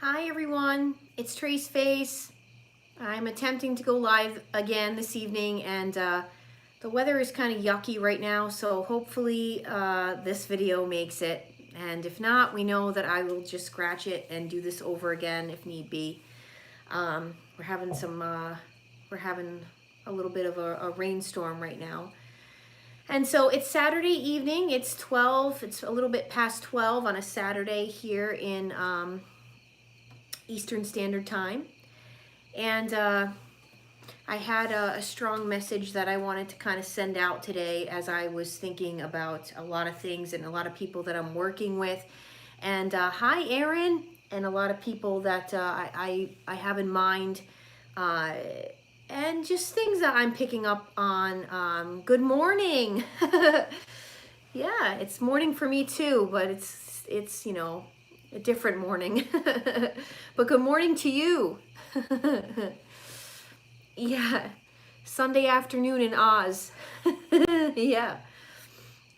Hi everyone, it's Trace Face. I'm attempting to go live again this evening, and the weather is kind of yucky right now, so hopefully this video makes it. And if not, we know that I will just scratch it and do this over again if need be. We're having a little bit of a rainstorm right now. And so it's Saturday evening, it's a little bit past 12 on a Saturday here in Eastern Standard Time. And I had a strong message that I wanted to kind of send out today as I was thinking about a lot of things and a lot of people that I'm working with. And hi, Aaron, and a lot of people that I have in mind. And just things that I'm picking up on. Good morning. Yeah, it's morning for me too, but it's a different morning. But good morning to you. Yeah, Sunday afternoon in Oz. Yeah.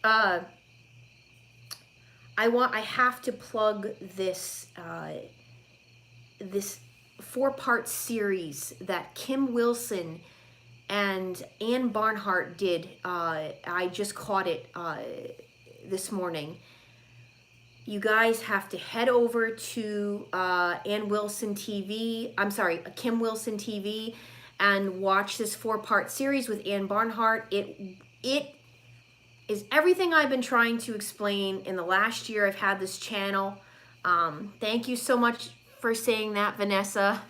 I have to plug this this 4-part series that Kim Wilson and Ann Barnhardt did. I just caught it this morning. You guys have to head over to Kim Wilson TV, and watch this 4-part series with Ann Barnhardt. It is everything I've been trying to explain in the last year I've had this channel. Thank you so much for saying that, Vanessa.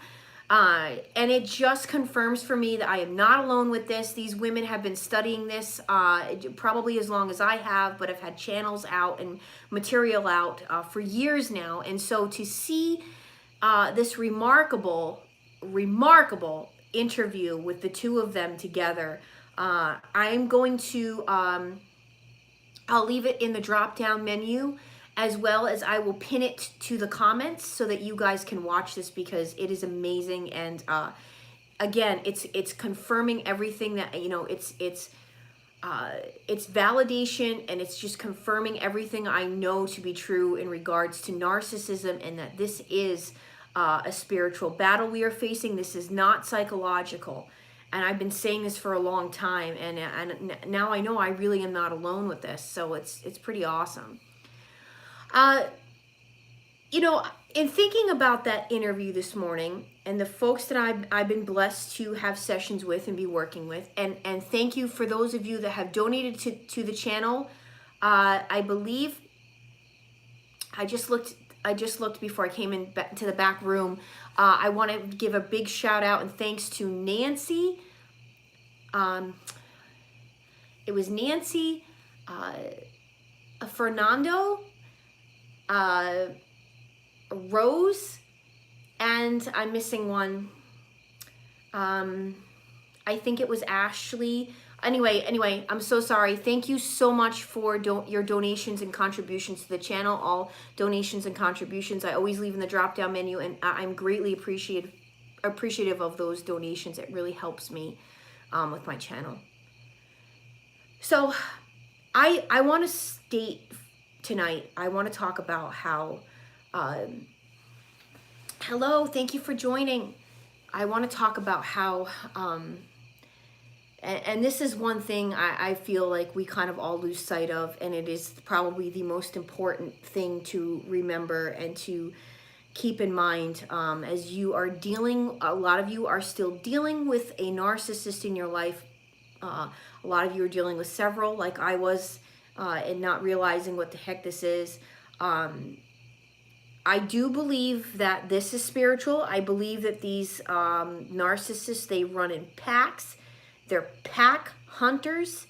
And it just confirms for me that I am not alone with this. These women have been studying this probably as long as I have, but have had channels out and material out for years now. And so to see this remarkable interview with the two of them together, I'm going to, I'll leave it in the drop-down menu, as well as I will pin it to the comments so that you guys can watch this, because it is amazing. And again, it's confirming everything that, it's validation, and it's just confirming everything I know to be true in regards to narcissism, and that this is a spiritual battle we are facing. This is not psychological. And I've been saying this for a long time, and now I know I really am not alone with this. So it's pretty awesome. In thinking about that interview this morning and the folks that I've been blessed to have sessions with and be working with, and thank you for those of you that have donated to the channel. I believe I just looked before I came in to the back room. I want to give a big shout out and thanks to Nancy. It was Nancy, Fernando, Rose, and I'm missing one. I think it was Ashley. Anyway, I'm so sorry. Thank you so much for your donations and contributions to the channel. All donations and contributions I always leave in the drop-down menu, and I'm greatly appreciative of those donations. It really helps me with my channel. So I want to state tonight, I want to talk about how, hello, thank you for joining. I want to talk about how, and this is one thing I feel like we kind of all lose sight of, and it is probably the most important thing to remember and to keep in mind as you are dealing, a lot of you are still dealing with a narcissist in your life. A lot of you are dealing with several, like I was, and not realizing what the heck this is. I do believe that this is spiritual. I believe that these narcissists, they run in packs. They're pack hunters.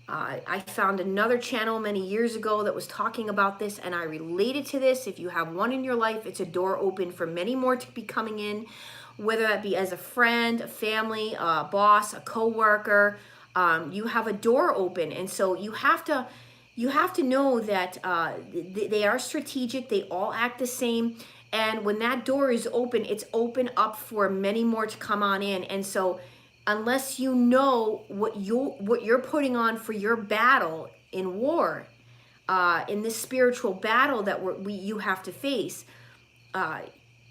I found another channel many years ago that was talking about this, and I related to this. If you have one in your life, it's a door open for many more to be coming in, whether that be as a friend, a family, a boss, a coworker. You have a door open, and so you have to know that they are strategic. They all act the same, and when that door is open, it's open up for many more to come on in. And so unless you know what you're putting on for your battle in war, in this spiritual battle that you have to face,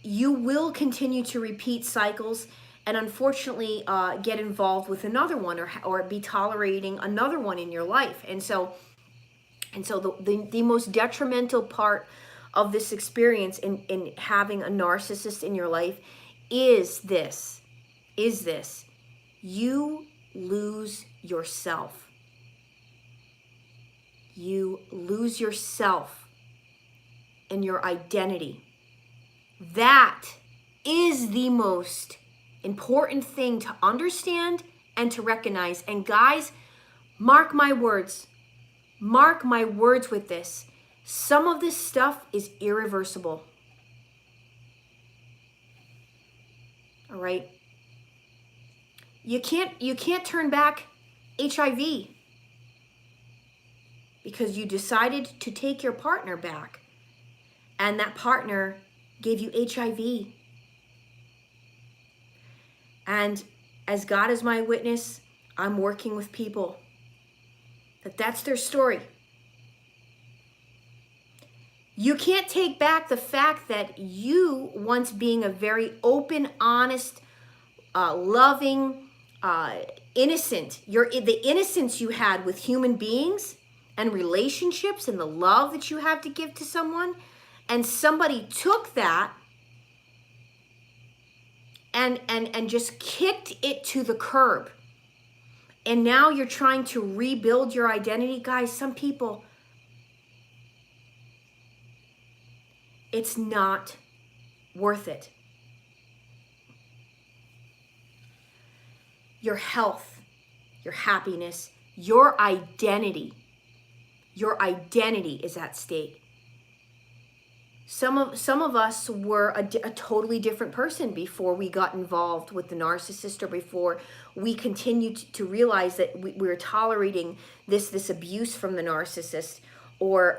you will continue to repeat cycles and unfortunately get involved with another one, or be tolerating another one in your life. And so the most detrimental part of this experience in having a narcissist in your life is this. You lose yourself. You lose yourself and your identity. That is the most important thing to understand and to recognize. And guys, mark my words. Mark my words with this. Some of this stuff is irreversible. All right? You can't turn back HIV because you decided to take your partner back and that partner gave you HIV. And as God is my witness, I'm working with people that's their story. You can't take back the fact that you, once being a very open, honest, loving, innocent, the innocence you had with human beings and relationships and the love that you have to give to someone, and somebody took that and just kicked it to the curb. And now you're trying to rebuild your identity. Guys, some people, it's not worth it. Your health, your happiness, your identity is at stake. Some of us were a totally different person before we got involved with the narcissist, or before we continued to realize that we were tolerating this abuse from the narcissist, or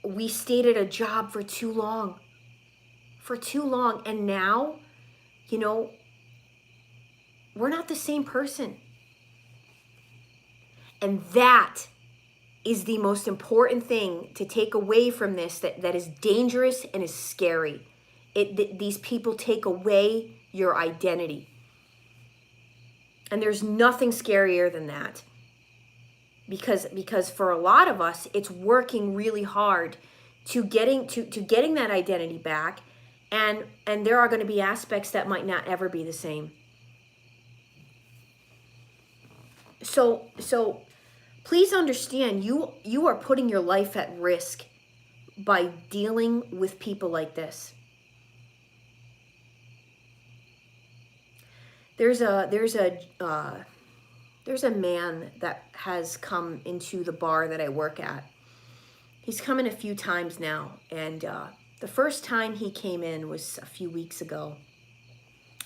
we stayed at a job for too long, and now, we're not the same person. And that is the most important thing to take away from this, that is dangerous and is scary. These people take away your identity. And there's nothing scarier than that. Because for a lot of us, it's working really hard to getting that identity back, and there are going to be aspects that might not ever be the same. So please understand, you are putting your life at risk by dealing with people like this. There's a man that has come into the bar that I work at. He's come in a few times now, and the first time he came in was a few weeks ago,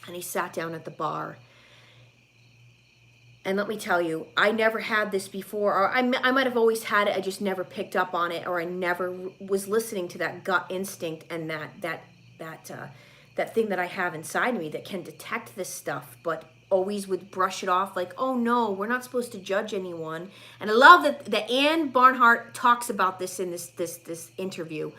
and he sat down at the bar. And let me tell you, I never had this before, or I might have always had it, I just never picked up on it, or I never was listening to that gut instinct and that thing that I have inside of me that can detect this stuff, but always would brush it off like, oh no, we're not supposed to judge anyone. And I love that Ann Barnhardt talks about this in this interview.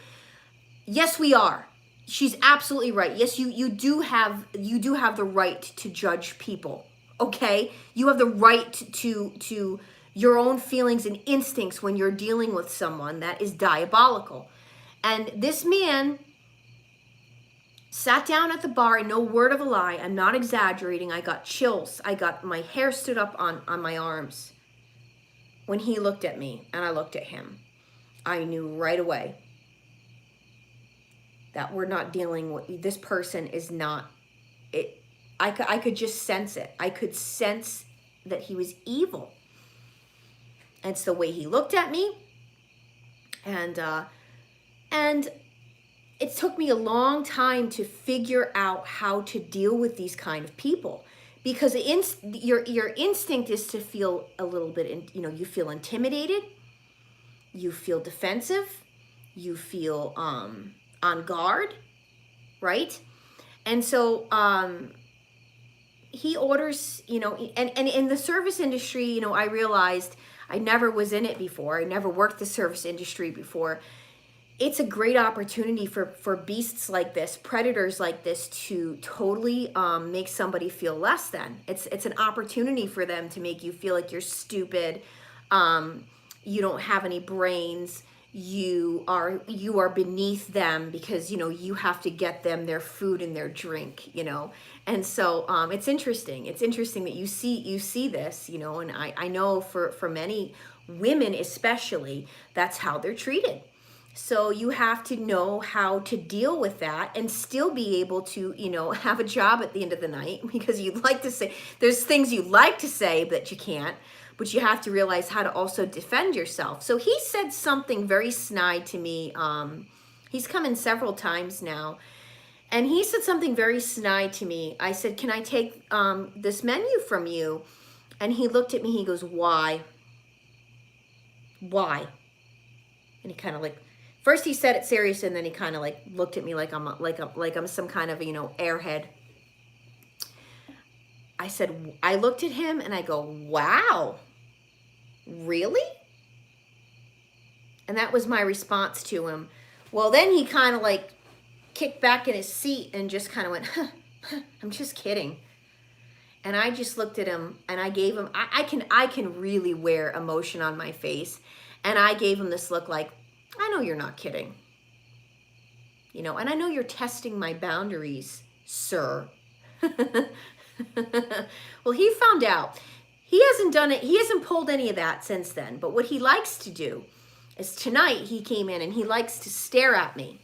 Yes, we are. She's absolutely right. Yes, you do have the right to judge people. Okay, you have the right to your own feelings and instincts when you're dealing with someone that is diabolical. And this man sat down at the bar, and no word of a lie, I'm not exaggerating, I got chills. My hair stood up on my arms when he looked at me and I looked at him. I knew right away that we're not dealing with, this person is not it. I could just sense it. I could sense that he was evil. And it's the way he looked at me. And it took me a long time to figure out how to deal with these kind of people. Because your instinct is to feel a little bit, you feel intimidated. You feel defensive. You feel on guard, right? And so he orders, and in the service industry, I realized I never was in it before. I never worked the service industry before. it's a great opportunity for beasts like this, predators like this, to totally make somebody feel less than. It's an opportunity for them to make you feel like you're stupid, you don't have any brains, you are beneath them because, you know, you have to get them their food and their drink, you know. And so it's interesting. It's interesting that you see this, you know, and I know for many women especially, that's how they're treated. So you have to know how to deal with that and still be able to, you know, have a job at the end of the night, because you'd like to say, there's things you like to say that you can't, but you have to realize how to also defend yourself. So he said something very snide to me. He's come in several times now, and he said something very snide to me. I said, can I take this menu from you? And he looked at me, he goes, why? Why? And he kind of like, first he said it serious, and then he kind of like looked at me like I'm some kind of, you know, airhead. I looked at him and I go, wow, really? And that was my response to him. Well, then he kind of like kicked back in his seat and just kind of went, I'm just kidding. And I just looked at him and I gave him, I can really wear emotion on my face. And I gave him this look like, I know you're not kidding. You know, and I know you're testing my boundaries, sir. Well, he found out. He hasn't done it. He hasn't pulled any of that since then. But what he likes to do is, tonight he came in and he likes to stare at me.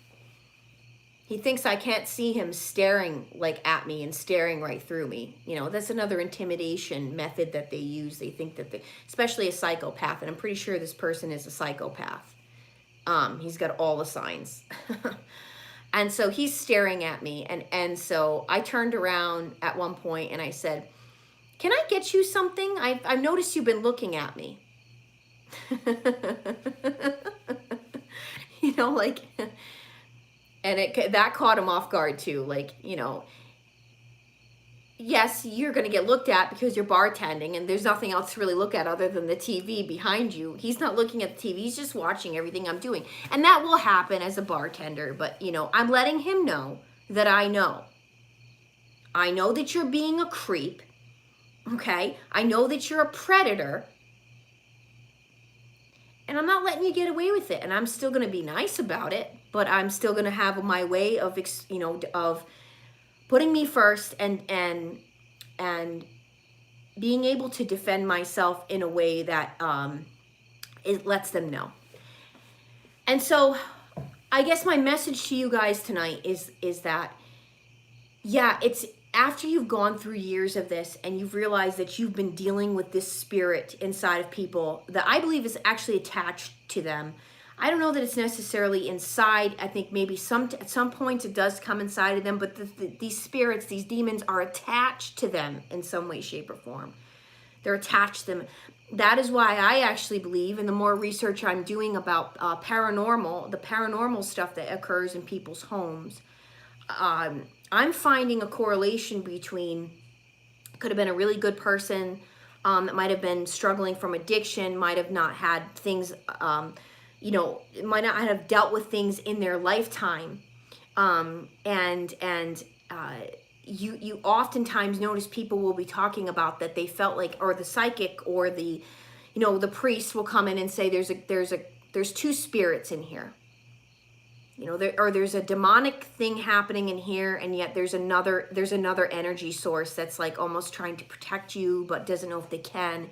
He thinks I can't see him staring like at me and staring right through me. You know, that's another intimidation method that they use. They think that especially a psychopath, and I'm pretty sure this person is a psychopath. He's got all the signs. And so he's staring at me. And so I turned around at one point and I said, can I get you something? I've noticed you've been looking at me. You know, like, and that caught him off guard too. Like, you know, yes, you're going to get looked at because you're bartending and there's nothing else to really look at other than the TV behind you. He's not looking at the TV. He's just watching everything I'm doing. And that will happen as a bartender. But, you know, I'm letting him know that I know. I know that you're being a creep. Okay? I know that you're a predator. And I'm not letting you get away with it. And I'm still going to be nice about it. But I'm still going to have my way of, you know, of putting me first and being able to defend myself in a way that it lets them know. And so I guess my message to you guys tonight is that, yeah, it's after you've gone through years of this and you've realized that you've been dealing with this spirit inside of people that I believe is actually attached to them. I don't know that it's necessarily inside. I think maybe at some points it does come inside of them, but these spirits, these demons are attached to them in some way, shape, or form. They're attached to them. That is why I actually believe, and the more research I'm doing about the paranormal stuff that occurs in people's homes, I'm finding a correlation between, could have been a really good person that might have been struggling from addiction, might have not had things, you know, might not have dealt with things in their lifetime. You oftentimes notice people will be talking about that they felt like, or the psychic or the, you know, the priest will come in and say there's two spirits in here. You know, there's a demonic thing happening in here, and yet there's another energy source that's like almost trying to protect you but doesn't know if they can.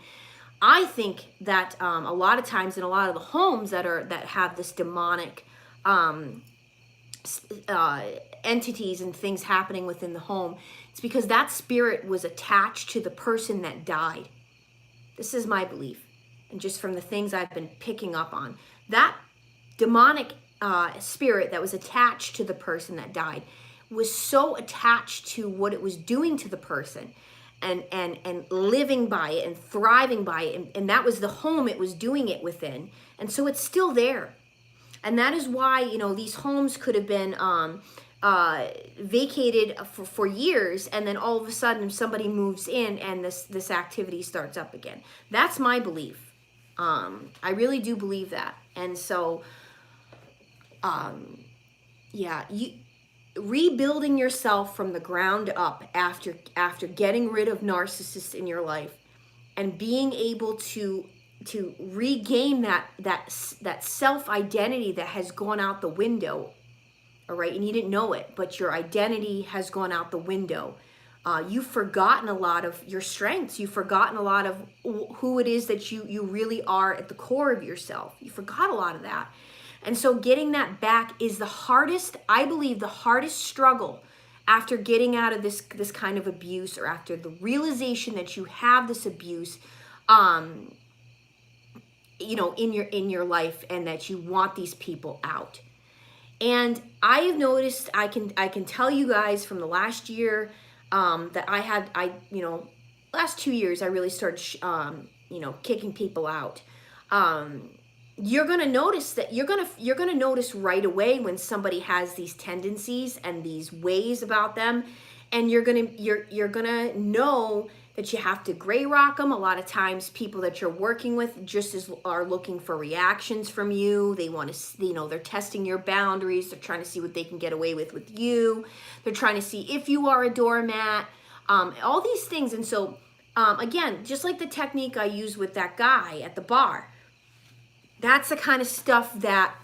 I think that a lot of times in a lot of the homes that have this demonic entities and things happening within the home, it's because that spirit was attached to the person that died. This is my belief, and just from the things I've been picking up on, that demonic spirit that was attached to the person that died was so attached to what it was doing to the person. And living by it and thriving by it. And that was the home it was doing it within. And so it's still there. And that is why, you know, these homes could have been vacated for years. And then all of a sudden somebody moves in and this activity starts up again. That's my belief. I really do believe that. And so yeah, rebuilding yourself from the ground up after getting rid of narcissists in your life and being able to regain that self identity that has gone out the window. All right, and you didn't know it, but your identity has gone out the window. You've forgotten a lot of your strengths. You've forgotten a lot of who it is that you really are at the core of yourself. You forgot a lot of that. And so getting that back is the hardest, I believe, the hardest struggle after getting out of this kind of abuse, or after the realization that you have this abuse, you know, in your life, and that you want these people out. And I have noticed, I can tell you guys from the last year, that you know, last 2 years, I really started, you know, kicking people out. You're gonna notice that you're gonna notice right away when somebody has these tendencies and these ways about them, and you're gonna know that you have to gray rock them. A lot of times, people that you're working with are looking for reactions from you. They want to, you know, they're testing your boundaries. They're trying to see what they can get away with you. They're trying to see if you are a doormat. All these things, and so again, just like the technique I used with that guy at the bar. That's the kind of stuff that,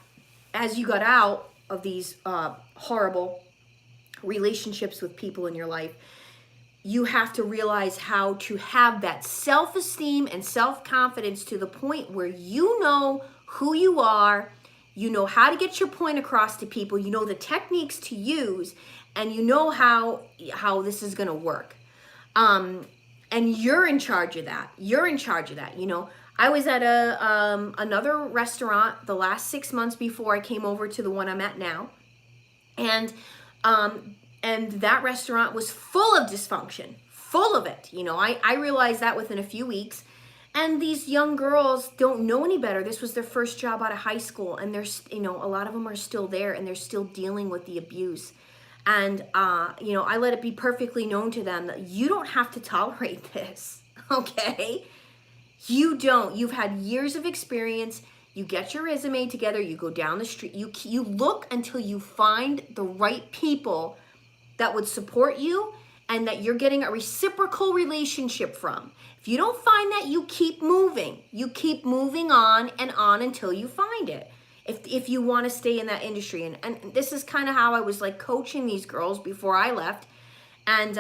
as you got out of these horrible relationships with people in your life, you have to realize how to have that self-esteem and self-confidence to the point where you know who you are, you know how to get your point across to people, you know the techniques to use, and you know how this is going to work. And you're in charge of that. You're in charge of that, you know. I was at another restaurant the last 6 months before I came over to the one I'm at now. And that restaurant was full of dysfunction, full of it. You know, I realized that within a few weeks. And these young girls don't know any better. This was their first job out of high school. And there's, you know, a lot of them are still there, and they're still dealing with the abuse. And, you know, I let it be perfectly known to them that you don't have to tolerate this, okay? You don't. You've had years of experience. You get your resume together. You go down the street. You look until you find the right people that would support you and that you're getting a reciprocal relationship from. If you don't find that, you keep moving. You keep moving on and on until you find it. If you want to stay in that industry. And this is kind of how I was like coaching these girls before I left. And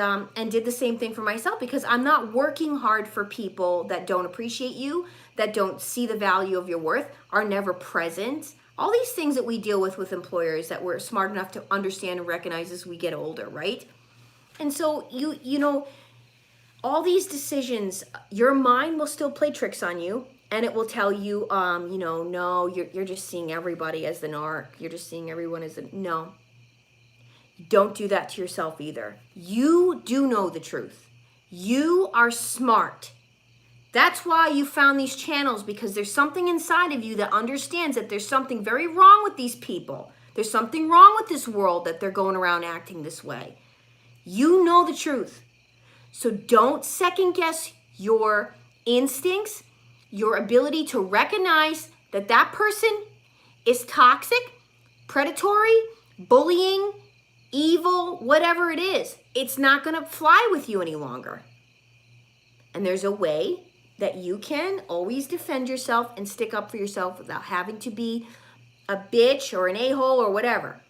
did the same thing for myself, because I'm not working hard for people that don't appreciate you, that don't see the value of your worth, are never present. All these things that we deal with employers that we're smart enough to understand and recognize as we get older, right? And so you know, all these decisions, your mind will still play tricks on you, and it will tell you, you know, no, you're just seeing everybody as the narc. You're just seeing everyone as no. Don't do that to yourself either. You do know the truth. You are smart. That's why you found these channels, because there's something inside of you that understands that there's something very wrong with these people. There's something wrong with this world that they're going around acting this way. You know the truth. So don't second guess your instincts, your ability to recognize that that person is toxic, predatory, bullying, evil, whatever it is. It's not going to fly with you any longer. And there's a way that you can always defend yourself and stick up for yourself without having to be a bitch or an a-hole or whatever.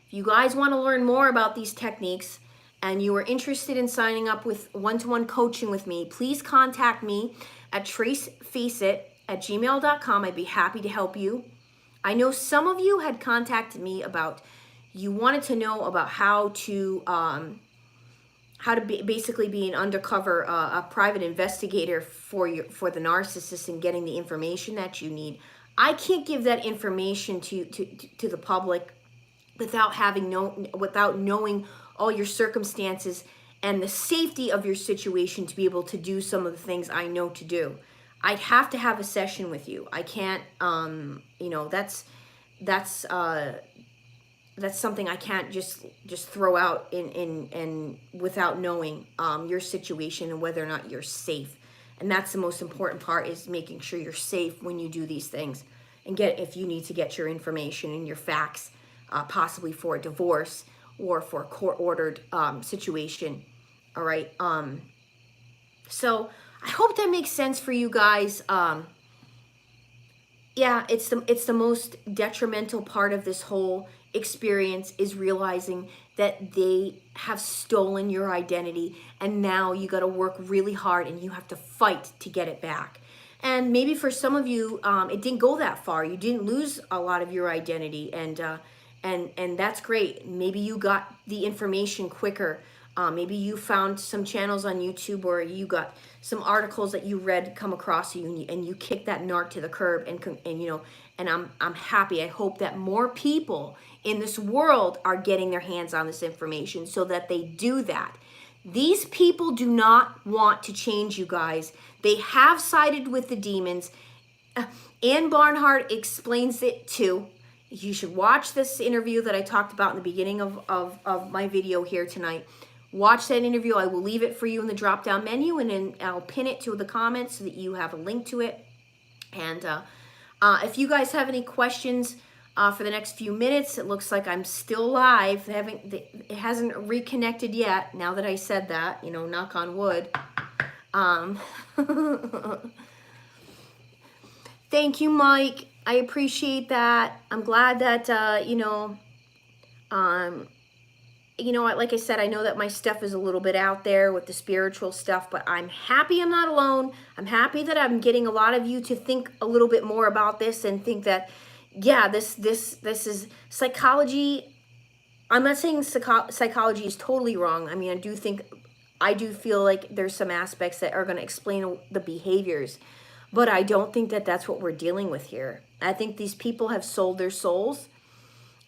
If you guys want to learn more about these techniques and you are interested in signing up with one-to-one coaching with me, please contact me at tracefaceit@gmail.com. I'd be happy to help you. I know some of you had contacted me about, you wanted to know about how to basically be an undercover, a private investigator for the narcissist and getting the information that you need. I can't give that information to the public without knowing all your circumstances and the safety of your situation to be able to do some of the things I know to do. I'd have to have a session with you. I can't, you know, that's something I can't just throw out in without knowing your situation and whether or not you're safe. And that's the most important part, is making sure you're safe when you do these things. and get, if you need to get your information and your facts, possibly for a divorce or for a court-ordered situation. All right. So I hope that makes sense for you guys. Yeah, it's the most detrimental part of this whole experience, is realizing that they have stolen your identity, and now you got to work really hard and you have to fight to get it back. And maybe for some of you, it didn't go that far. You didn't lose a lot of your identity, and that's great. Maybe you got the information quicker. Maybe you found some channels on YouTube, or you got some articles that you read come across you, and you kicked that narc to the curb, and you know, and I'm happy. I hope that more people in this world are getting their hands on this information so that they do that. These people do not want to change, you guys. They have sided with the demons. Ann Barnhardt explains it too. You should watch this interview that I talked about in the beginning of my video here tonight. Watch that interview. I will leave it for you in the drop-down menu, and then I'll pin it to the comments so that you have a link to it. And if you guys have any questions for the next few minutes, it looks like I'm still live. It hasn't reconnected yet, now that I said that, you know, knock on wood. Thank you, Mike. I appreciate that. I'm glad that, you know, like I said, I know that my stuff is a little bit out there with the spiritual stuff, but I'm happy I'm not alone. I'm happy that I'm getting a lot of you to think a little bit more about this and think that, yeah, this is psychology. I'm not saying psychology is totally wrong. I mean, I do feel like there's some aspects that are going to explain the behaviors, but I don't think that that's what we're dealing with here. I think these people have sold their souls.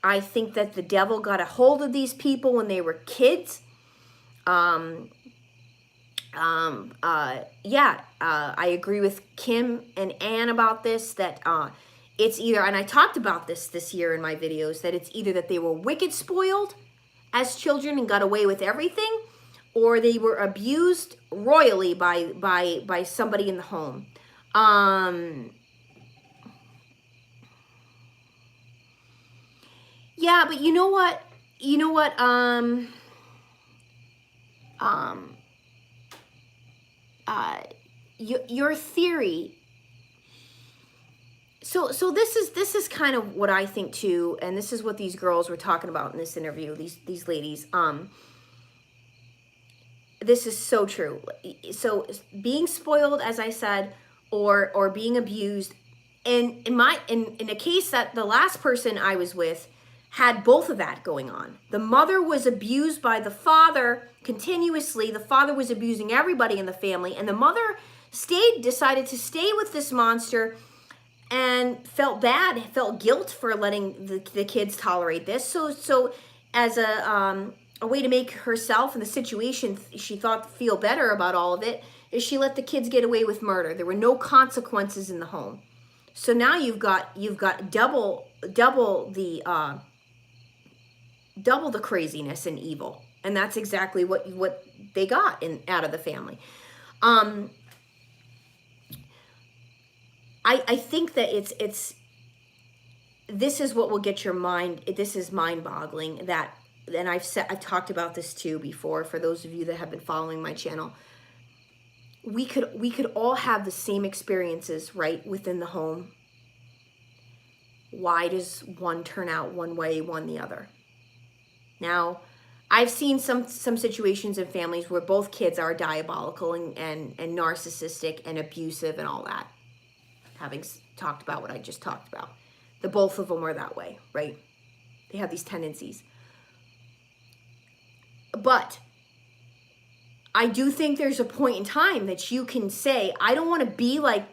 I think that the devil got a hold of these people when they were kids. I agree with Kim and Ann about this, that it's either, and I talked about this year in my videos, that it's either that they were wicked spoiled as children and got away with everything, or they were abused royally by somebody in the home. Yeah, but you know what? Your theory. So this is kind of what I think too, and this is what these girls were talking about in this interview. These ladies. This is so true. So being spoiled, as I said, or being abused, and in a case that the last person I was with had both of that going on. The mother was abused by the father continuously. The father was abusing everybody in the family, and the mother decided to stay with this monster, and felt guilt for letting the kids tolerate this. So as a way to make herself and the situation she thought feel better about all of it, is she let the kids get away with murder. There were no consequences in the home. So now you've got double the craziness and evil, and that's exactly what they got out of the family. I think that this is what will get your mind. This is mind-boggling. That, and I've talked about this too before. For those of you that have been following my channel, we could all have the same experiences right within the home. Why does one turn out one way, one the other? Now, I've seen some situations in families where both kids are diabolical and narcissistic and abusive and all that. Having talked about what I just talked about. The both of them are that way, right? They have these tendencies. But I do think there's a point in time that you can say, I don't want to be like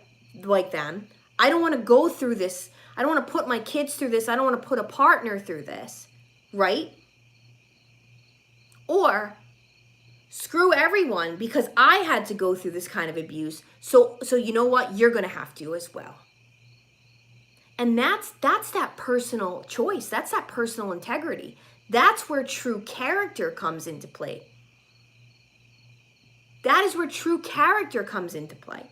them. I don't want to go through this. I don't want to put my kids through this. I don't want to put a partner through this, right? Or screw everyone because I had to go through this kind of abuse. So you know what? You're going to have to as well. And that's that personal choice. That's that personal integrity. That's where true character comes into play. That is where true character comes into play.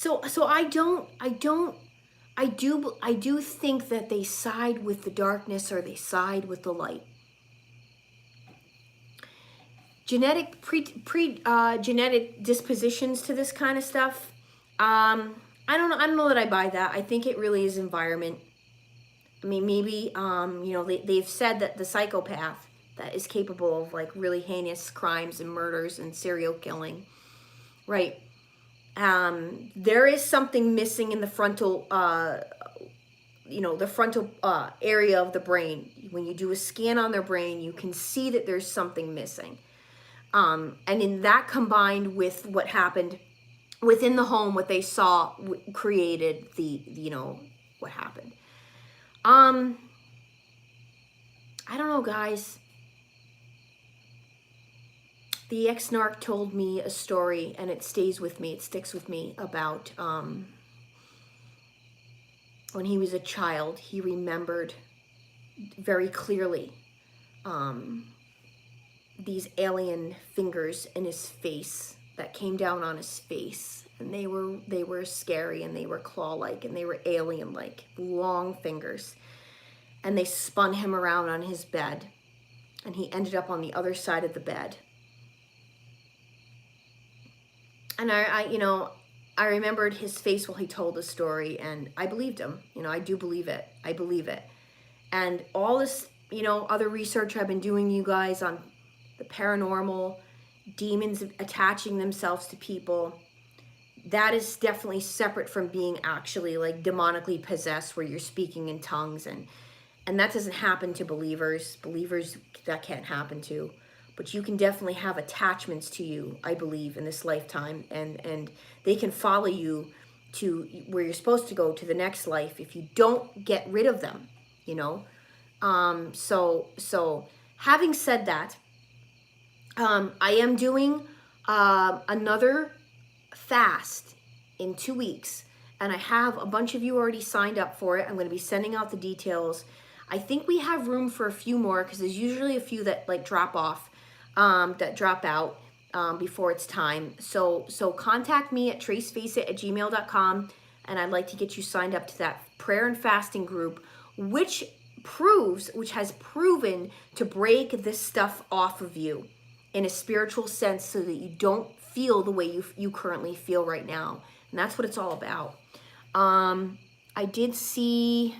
So I do think that they side with the darkness or they side with the light. Genetic dispositions to this kind of stuff. I don't know that I buy that. I think it really is environment. I mean, maybe they've said that the psychopath that is capable of like really heinous crimes and murders and serial killing, right? There is something missing in the frontal area of the brain. When you do a scan on their brain, you can see that there's something missing. And in that, combined with what happened within the home, what they saw created what happened. I don't know, guys. The ex-narc told me a story, and it stays with me, it sticks with me, about when he was a child. He remembered very clearly these alien fingers in his face that came down on his face, and they were scary, and they were claw-like, and they were alien-like, long fingers, and they spun him around on his bed, and he ended up on the other side of the bed. And I remembered his face while he told the story, and I believed him. I do believe it. I believe it. And all this, other research I've been doing, you guys, on the paranormal, demons attaching themselves to people, that is definitely separate from being actually like demonically possessed, where you're speaking in tongues, and that doesn't happen to believers. Believers, that can't happen to. But you can definitely have attachments to you, I believe, in this lifetime, and they can follow you to where you're supposed to go, to the next life, if you don't get rid of them, So having said that, I am doing another fast in 2 weeks, and I have a bunch of you already signed up for it. I'm going to be sending out the details. I think we have room for a few more, because there's usually a few that like drop off. That drop out before it's time. So contact me at tracefaceit@gmail.com, and I'd like to get you signed up to that prayer and fasting group, which has proven to break this stuff off of you in a spiritual sense, so that you don't feel the way you currently feel right now. And that's what it's all about. I did see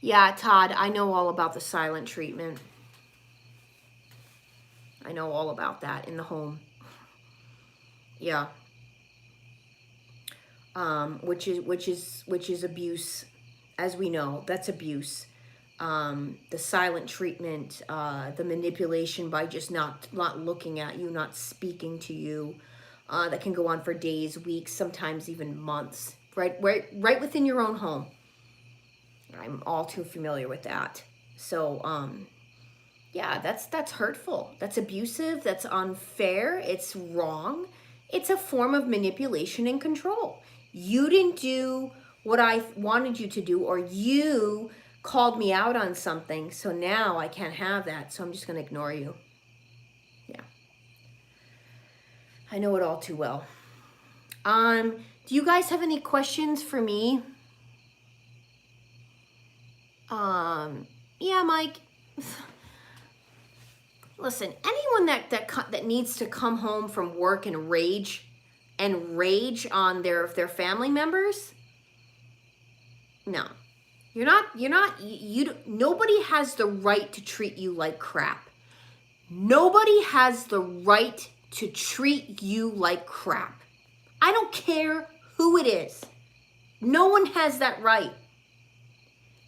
yeah, Todd, I know all about the silent treatment. I know all about that in the home. Yeah. Which is abuse, as we know. That's abuse. The silent treatment, the manipulation by just not looking at you, not speaking to you, that can go on for days, weeks, sometimes even months, right within your own home. I'm all too familiar with that. So, yeah, that's hurtful. That's abusive. That's unfair. It's wrong. It's a form of manipulation and control. You didn't do what I wanted you to do, or you called me out on something, so now I can't have that, so I'm just going to ignore you. Yeah. I know it all too well. Do you guys have any questions for me? Yeah, Mike. Listen, anyone that needs to come home from work and rage on their family members, no. Nobody has the right to treat you like crap. Nobody has the right to treat you like crap. I don't care who it is. No one has that right.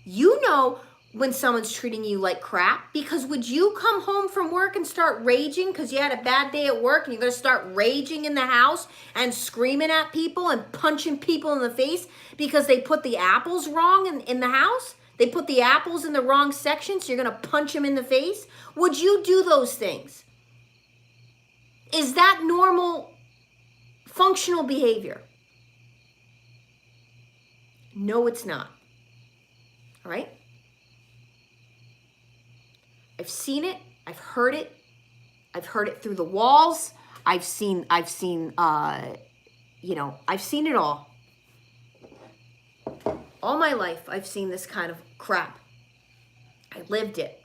You know when someone's treating you like crap, because would you come home from work and start raging because you had a bad day at work, and you're going to start raging in the house and screaming at people and punching people in the face because they put the apples wrong in the house? They put the apples in the wrong section, so you're going to punch them in the face? Would you do those things? Is that normal functional behavior? No, it's not. All right? I've seen it. I've heard it. I've heard it through the walls. I've seen, you know, I've seen it all. All my life, I've seen this kind of crap. I lived it.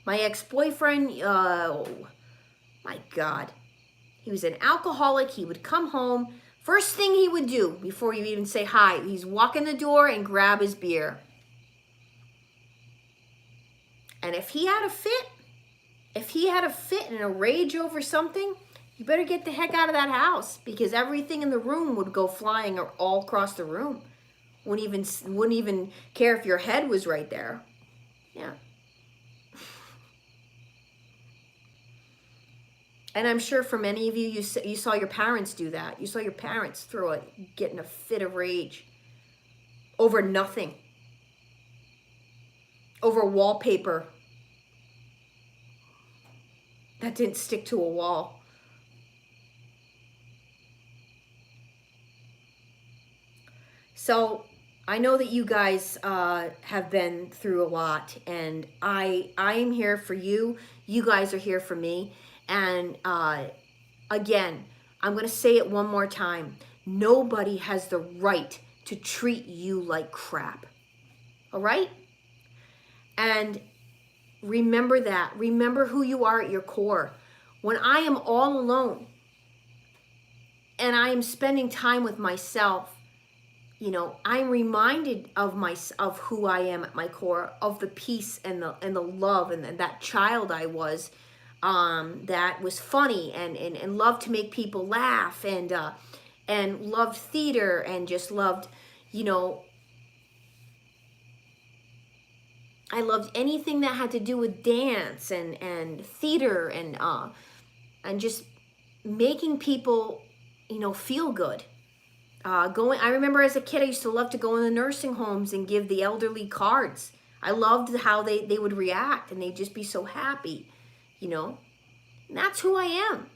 My ex-boyfriend, oh, my God. He was an alcoholic. He would come home. First thing he would do before you even say hi, he's walk in the door and grab his beer. And if he had a fit and a rage over something, you better get the heck out of that house, because everything in the room would go flying all across the room. Wouldn't even care if your head was right there. Yeah. And I'm sure for many of you, you saw your parents do that. You saw your parents get in a fit of rage over nothing. Over wallpaper that didn't stick to a wall. So I know that you guys have been through a lot, and I am here for you. You guys are here for me. And again, I'm going to say it one more time. Nobody has the right to treat you like crap. All right? And remember that. Remember who you are at your core. When I am all alone and I am spending time with myself, you know, I'm reminded of who I am at my core, of the peace and the love and that child I was, that was funny and loved to make people laugh and loved theater and just loved, you know, I loved anything that had to do with dance and theater and just making people, you know, feel good. I remember as a kid, I used to love to go in the nursing homes and give the elderly cards. I loved how they would react, and they'd just be so happy, you know. And that's who I am,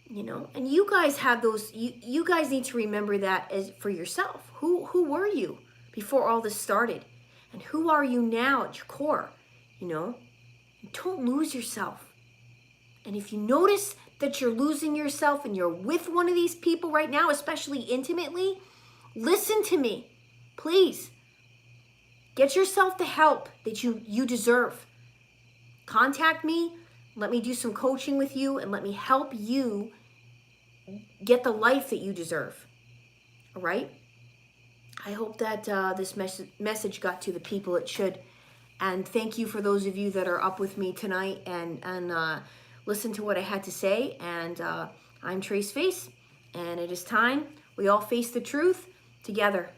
you know. And you guys have those. You guys need to remember that as for yourself. Who were you before all this started, and who are you now at your core, you know. Don't lose yourself. And if you notice that you're losing yourself and you're with one of these people right now, especially intimately, listen to me, please. Get yourself the help that you deserve. Contact me, let me do some coaching with you, and let me help you get the life that you deserve. All right? I hope that this message got to the people it should. And thank you for those of you that are up with me tonight and listen to what I had to say. And I'm Trace Face, and it is time we all face the truth together.